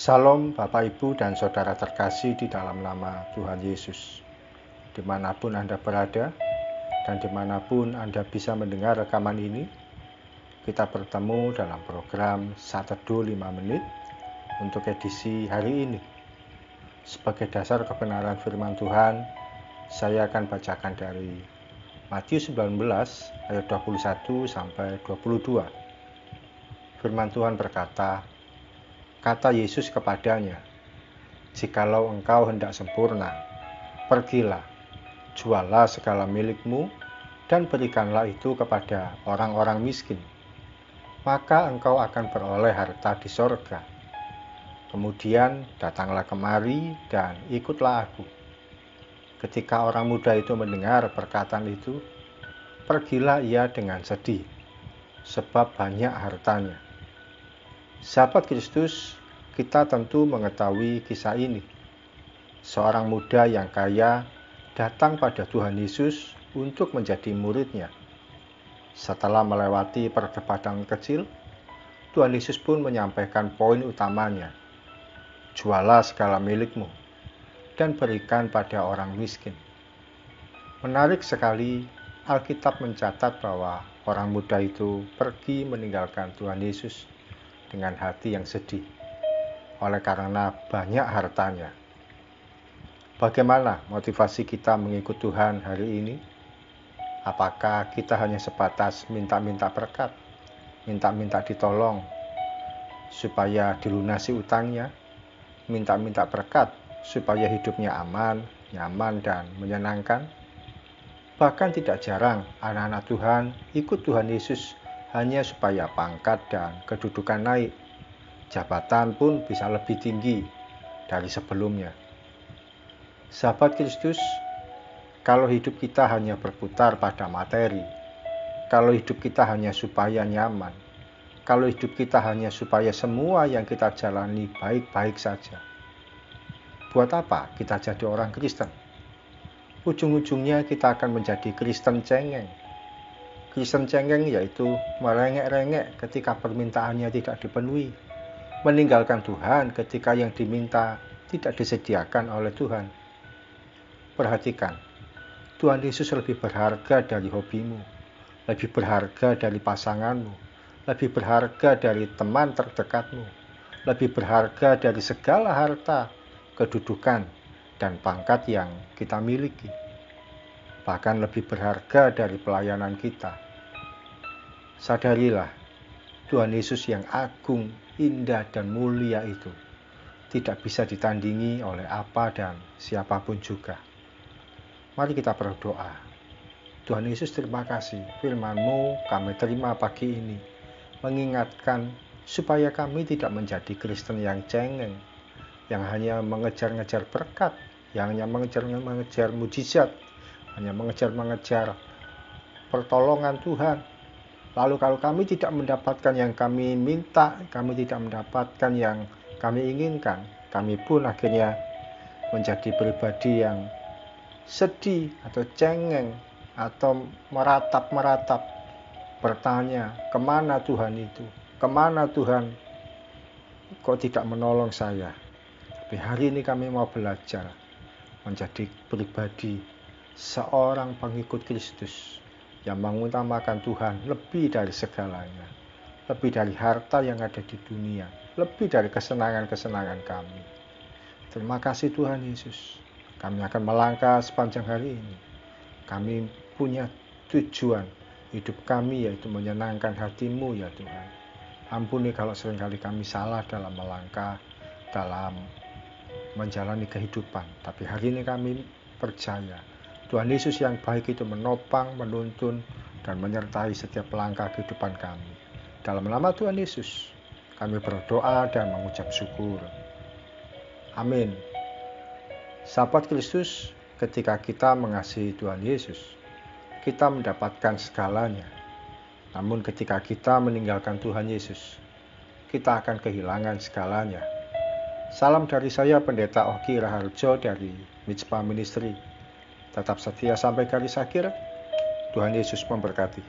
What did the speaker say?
Salam Bapak Ibu dan Saudara terkasih di dalam nama Tuhan Yesus. Dimanapun Anda berada dan dimanapun Anda bisa mendengar rekaman ini, kita bertemu dalam program Sateduh 5 Menit untuk edisi hari ini. Sebagai dasar kebenaran firman Tuhan, saya akan bacakan dari Matius 19 ayat 21 sampai 22. Firman Tuhan berkata, kata Yesus kepadanya, "Jikalau engkau hendak sempurna, pergilah, jualah segala milikmu, dan berikanlah itu kepada orang-orang miskin. Maka engkau akan beroleh harta di sorga. Kemudian datanglah kemari dan ikutlah aku." Ketika orang muda itu mendengar perkataan itu, pergilah ia dengan sedih, sebab banyak hartanya. Sahabat Kristus, kita tentu mengetahui kisah ini. Seorang muda yang kaya datang pada Tuhan Yesus untuk menjadi muridnya. Setelah melewati perdebatan kecil, Tuhan Yesus pun menyampaikan poin utamanya. Jualah segala milikmu dan berikan pada orang miskin. Menarik sekali, Alkitab mencatat bahwa orang muda itu pergi meninggalkan Tuhan Yesus dengan hati yang sedih oleh karena banyak hartanya. Bagaimana motivasi kita mengikut Tuhan hari ini? Apakah kita hanya sebatas minta-minta berkat, minta-minta ditolong supaya dilunasi utangnya, minta-minta berkat supaya hidupnya aman, nyaman, dan menyenangkan? Bahkan tidak jarang anak-anak Tuhan ikut Tuhan Yesus hanya supaya pangkat dan kedudukan naik. Jabatan pun bisa lebih tinggi dari sebelumnya. Sahabat Kristus, kalau hidup kita hanya berputar pada materi, kalau hidup kita hanya supaya nyaman, kalau hidup kita hanya supaya semua yang kita jalani baik-baik saja, buat apa kita jadi orang Kristen? Ujung-ujungnya kita akan menjadi Kristen cengeng. Kristen cengeng yaitu merengek-rengek ketika permintaannya tidak dipenuhi, meninggalkan Tuhan ketika yang diminta tidak disediakan oleh Tuhan. Perhatikan, Tuhan Yesus lebih berharga dari hobimu, lebih berharga dari pasanganmu, lebih berharga dari teman terdekatmu, lebih berharga dari segala harta, kedudukan, dan pangkat yang kita miliki. Bahkan lebih berharga dari pelayanan kita. Sadarilah, Tuhan Yesus yang agung, indah, dan mulia itu tidak bisa ditandingi oleh apa dan siapapun juga. Mari kita berdoa. Tuhan Yesus, terima kasih firman-Mu kami terima pagi ini, mengingatkan supaya kami tidak menjadi Kristen yang cengeng, yang hanya mengejar-ngejar berkat, yang hanya mengejar mujizat, hanya mengejar pertolongan Tuhan. Lalu kalau kami tidak mendapatkan yang kami minta, kami tidak mendapatkan yang kami inginkan, kami pun akhirnya menjadi pribadi yang sedih atau cengeng atau meratap-meratap, bertanya, kemana Tuhan itu? Kemana Tuhan? Kok tidak menolong saya? Tapi hari ini kami mau belajar menjadi pribadi seorang pengikut Kristus yang mengutamakan Tuhan lebih dari segalanya, lebih dari harta yang ada di dunia, lebih dari kesenangan-kesenangan kami. Terima kasih Tuhan Yesus. Kami akan melangkah sepanjang hari ini. Kami punya tujuan hidup kami, yaitu menyenangkan hati-Mu ya Tuhan. Ampuni kalau seringkali kami salah dalam melangkah, dalam menjalani kehidupan. Tapi hari ini kami percaya Tuhan Yesus yang baik itu menopang, menuntun, dan menyertai setiap langkah kehidupan kami. Dalam nama Tuhan Yesus, kami berdoa dan mengucap syukur. Amin. Sahabat Kristus, ketika kita mengasihi Tuhan Yesus, kita mendapatkan segalanya. Namun ketika kita meninggalkan Tuhan Yesus, kita akan kehilangan segalanya. Salam dari saya, Pendeta Oki Raharjo dari Mitspa Ministry. Tetap setia sampai garis akhir. Tuhan Yesus memberkati.